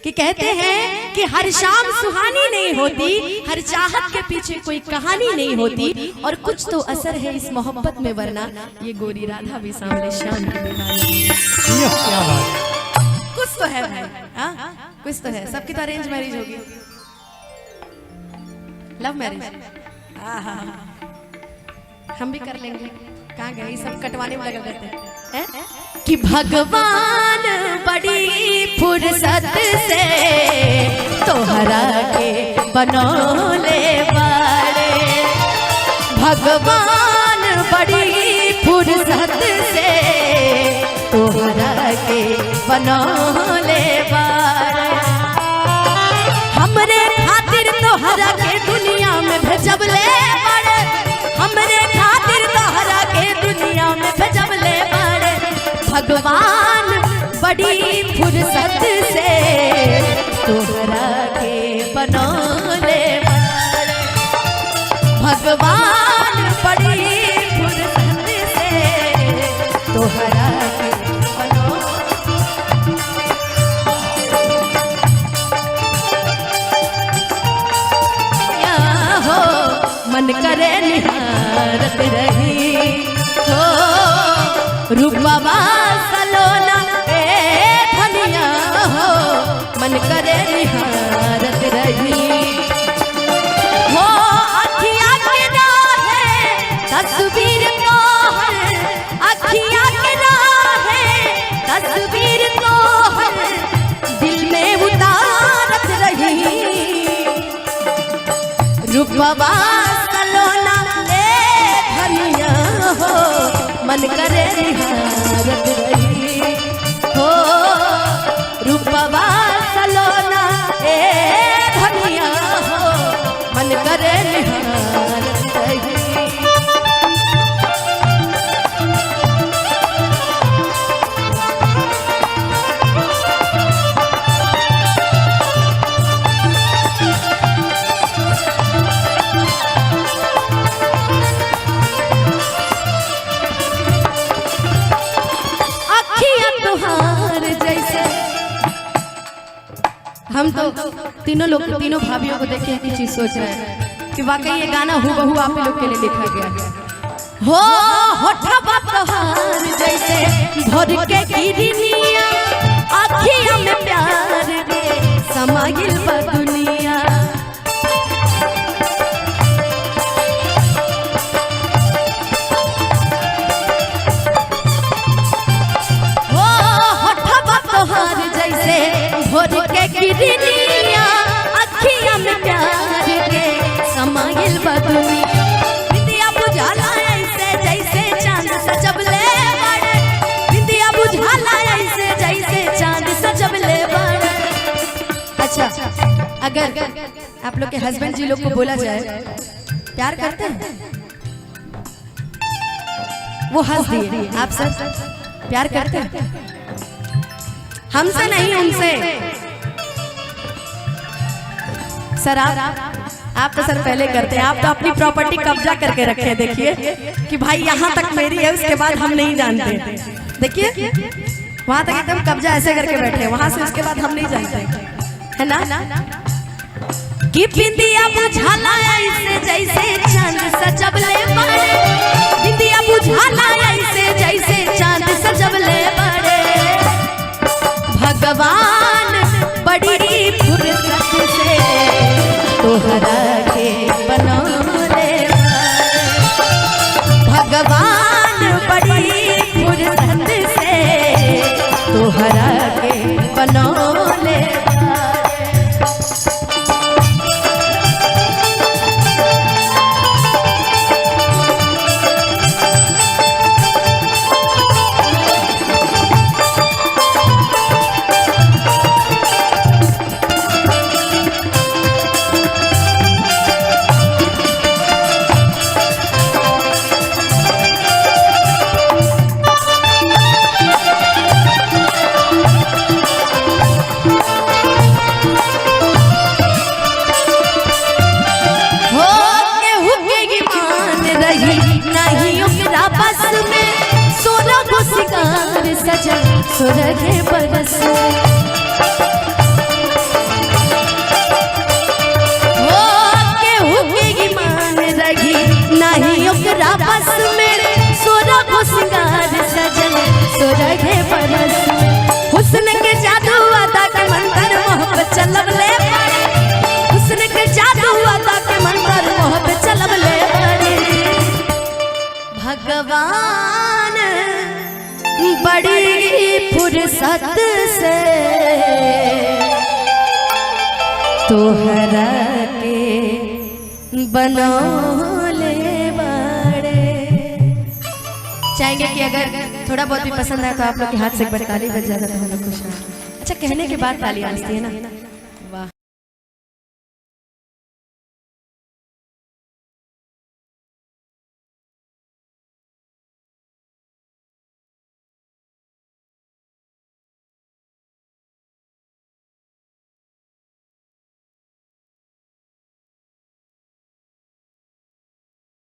कि कहते हैं कि हर शाम सुहानी नहीं होती, हर चाहत के पीछे कोई कहानी नहीं होती, और कुछ तो असर है इस मोहब्बत में, वरना ये गोरी राधा भी सामने शाम की दीवानी। क्या बात, कुछ तो है भाई, हाँ कुछ तो है। सबकी तो अरेंज मैरिज होगी, लव मैरिज हम भी कर लेंगे। कहाँ गए सब कटवाने में लगे रहते हैं कि भगवान बड़ी फुर्सत से तोहरा के बनौले बाड़े, भगवान बड़ी फुर्सत से तोहरा के बनौले बाड़े। हमरे खातिर तोहरा के दुनिया में भेजबले बाड़े, हमरे खातिर तोहरा के दुनिया में भेजबले बाड़े। भगवान बड़ी फुर्सत से तोहरा के बनौले बाड़े, भगवान बड़ी फुर्सत से तोहरा के मन करे निहारत रही हो रूपवा सलोना ए धनिया हो, मन करे निहारत रही हो। अखियाँ के राहे तस्वीर तो है, अखियाँ के राहे तस्वीर तो है, दिल में उतारत रही रूपवा हो, मन करे निहारत रही हो रूपवा सलोना ए धनिया हो, मन करे निहारत रही। हम तो तीनों लोग, तीनों भाभियों को देख के एक ही चीज सोच रहे हैं कि वाकई ये गाना हूबहू आप लोग के लिए लिखा गया है। हो होठवा तोहार जैसे भोर के किरनिया, आँखियों में प्यार दे समाइल बा दुनिया। हो होठवा तोहार जैसे भोर के किरनिया, अखियाँ में प्यार के समाइल बा दुनिया। बिंदिया बुझाला ऐसे जैसे चांद सजबले बाड़े, बिंदिया बुझाला ऐसे जैसे चांद सजबले बाड़े। अच्छा, अगर आप लोग के हस्बैंड जी लोग को बोला जाए प्यार करते हैं, वो हंस दिए, आप सब प्यार करते हैं? हमसे नहीं, उनसे। सर आप तो सर पहले करते हैं, आप तो अपनी प्रॉपर्टी कब्जा करके रखे हैं। देखिए कि भाई यहाँ तक मेरी है, उसके बाद हम नहीं जानते। देखिए वहां तक एकदम कब्जा ऐसे करके बैठे, वहां से उसके बाद हम नहीं जानते, है ना। कि बिंदिया बुझाला ऐसे जैसे चांद सजबले बाड़े, बिंदिया बुझाला ऐसे जैसे चांद सजबले बाड़े। भगवान बड़ी फुर्सत से तोहरा के बनौले बाड़े, भगवान बड़ी फुर्सत से तोहरा के बनौले बाड़े। सजन सुरगे बरस तोहरा के बनौले बड़े। चाहेंगे कि अगर थोड़ा बहुत भी पसंद आए तो आप लोग के हाथ से एक बार ताली बज जाता तो हम लोग खुश हैं। अच्छा कहने के बाद ताली आती है ना।